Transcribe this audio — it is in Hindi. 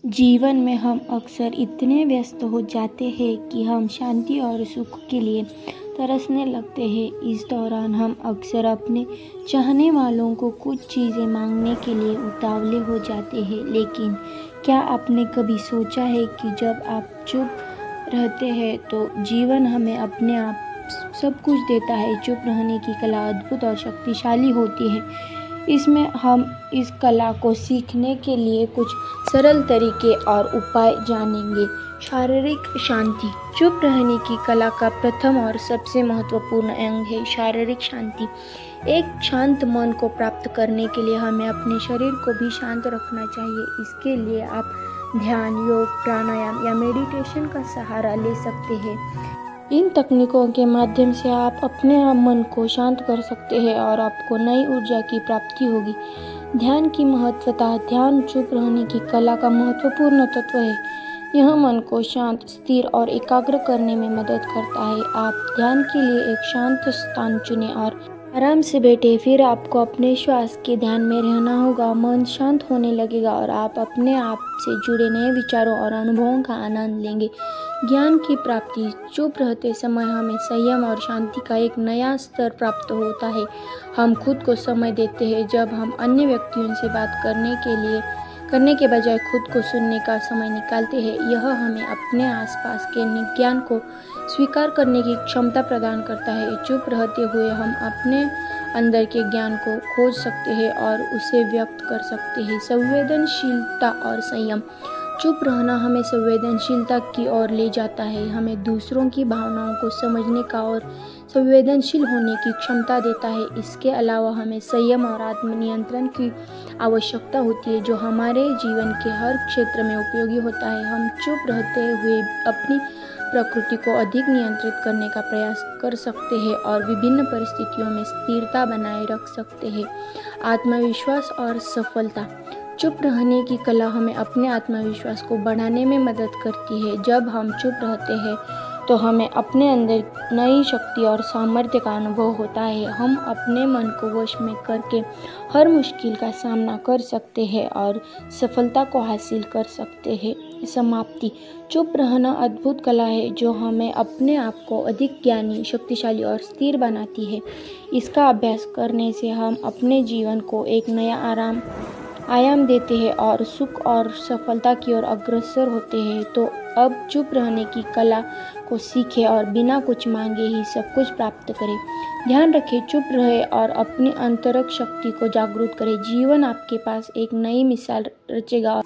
जीवन में हम अक्सर इतने व्यस्त हो जाते हैं कि हम शांति और सुख के लिए तरसने लगते हैं। इस दौरान हम अक्सर अपने चाहने वालों को कुछ चीज़ें मांगने के लिए उतावले हो जाते हैं। लेकिन क्या आपने कभी सोचा है कि जब आप चुप रहते हैं तो जीवन हमें अपने आप सब कुछ देता है। चुप रहने की कला अद्भुत और शक्तिशाली होती है। इसमें हम इस कला को सीखने के लिए कुछ सरल तरीके और उपाय जानेंगे। शारीरिक शांति। चुप रहने की कला का प्रथम और सबसे महत्वपूर्ण अंग है शारीरिक शांति। एक शांत मन को प्राप्त करने के लिए हमें अपने शरीर को भी शांत रखना चाहिए। इसके लिए आप ध्यान, योग, प्राणायाम या मेडिटेशन का सहारा ले सकते हैं। इन तकनीकों के माध्यम से आप अपने मन को शांत कर सकते हैं और आपको नई ऊर्जा की प्राप्ति होगी। ध्यान की महत्वता। ध्यान चुप रहने की कला का महत्वपूर्ण तत्व है। यह मन को शांत, स्थिर और एकाग्र करने में मदद करता है। आप ध्यान के लिए एक शांत स्थान चुनें और आराम से बैठे। फिर आपको अपने श्वास के ध्यान में रहना होगा। मन शांत होने लगेगा और आप अपने आप से जुड़े नए विचारों और अनुभवों का आनंद लेंगे। ज्ञान की प्राप्ति। चुप रहते समय हमें संयम और शांति का एक नया स्तर प्राप्त होता है। हम खुद को समय देते हैं। जब हम अन्य व्यक्तियों से बात करने के बजाय खुद को सुनने का समय निकालते हैं, यह हमें अपने आसपास के ज्ञान को स्वीकार करने की क्षमता प्रदान करता है। चुप रहते हुए हम अपने अंदर के ज्ञान को खोज सकते हैं और उसे व्यक्त कर सकते हैं। संवेदनशीलता और संयम। चुप रहना हमें संवेदनशीलता की ओर ले जाता है। हमें दूसरों की भावनाओं को समझने का और संवेदनशील होने की क्षमता देता है। इसके अलावा हमें संयम और आत्मनियंत्रण की आवश्यकता होती है, जो हमारे जीवन के हर क्षेत्र में उपयोगी होता है। हम चुप रहते हुए अपनी प्रकृति को अधिक नियंत्रित करने का प्रयास कर सकते हैं और विभिन्न परिस्थितियों में स्थिरता बनाए रख सकते हैं। आत्मविश्वास और सफलता। चुप रहने की कला हमें अपने आत्मविश्वास को बढ़ाने में मदद करती है। जब हम चुप रहते हैं तो हमें अपने अंदर नई शक्ति और सामर्थ्य का अनुभव होता है। हम अपने मन को वश में करके हर मुश्किल का सामना कर सकते हैं और सफलता को हासिल कर सकते हैं। समाप्ति। चुप रहना अद्भुत कला है जो हमें अपने आप को अधिक ज्ञानी, शक्तिशाली और स्थिर बनाती है। इसका अभ्यास करने से हम अपने जीवन को एक नया आयाम देते हैं और सुख और सफलता की ओर अग्रसर होते हैं। तो अब चुप रहने की कला को सीखें और बिना कुछ मांगे ही सब कुछ प्राप्त करें। ध्यान रखें, चुप रहे और अपनी आंतरिक शक्ति को जागरूक करें। जीवन आपके पास एक नई मिसाल रचेगा।